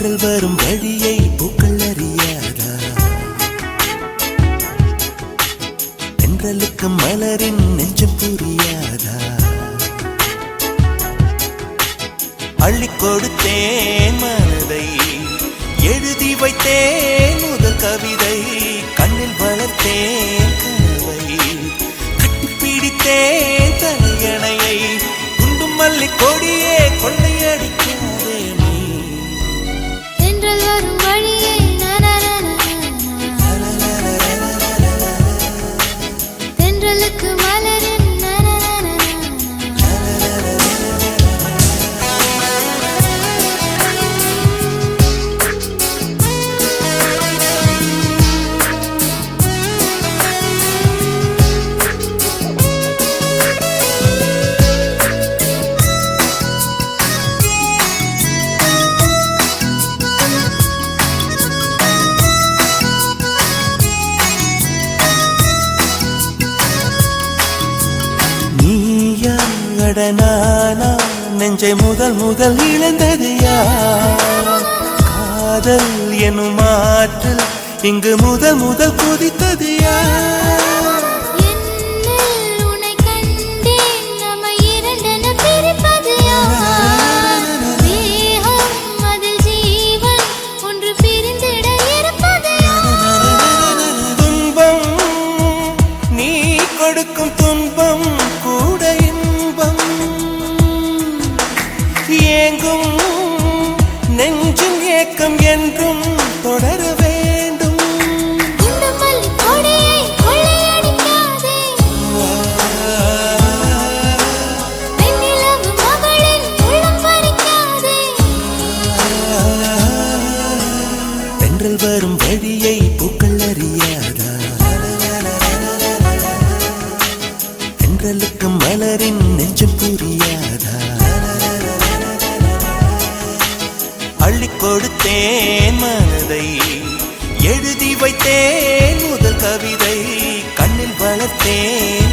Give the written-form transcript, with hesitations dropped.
தென்றல் வரும் வழியை பூக்கள் அறியாதா? தென்றலுக்கு மலரின் நெஞ்சம் புரியாதா? அள்ளி கொடுத்தேன் மனதை, எழுதி வைத்தேன் முதல் கவிதை, கண்ணில் வளர்த்தேன் கனவை, கட்டிப்பிடித்தேன் தலையணையை, குண்டும் மல்லி கொடியே கொள்ளையடிக்காதே நீ. தென்றல் வரும் வழியை தென்றலுக்கு மலரின் நானா நெஞ்சை முதல் முதல் இழந்தது யார்? காதல் எனும் ஆற்றல் இங்கு முதல் முதல் குதித்தது யார்? உன்னை கண்டேன் நம்மை இரண்டென பிரிப்பது யார்? தேகம் அதில் ஜீவன் ஒன்று பிரிந்திட இருப்பது யார்? துன்பம் நீ கொடுக்கும் துன்பம் கூட ஏங்கும் நெஞ்சும் ஏக்கம் என்றும் தொடர வேண்டும். தென்றல் வரும் வழியை பூக்கள் அறியாதா? தென்றலுக்கு மலரின் நெஞ்சம் புரியாதா? அள்ளி கொடுத்தேன் மனதை, எழுதி வைத்தேன் முதல் கவிதை, கண்ணில் வளர்த்தேன்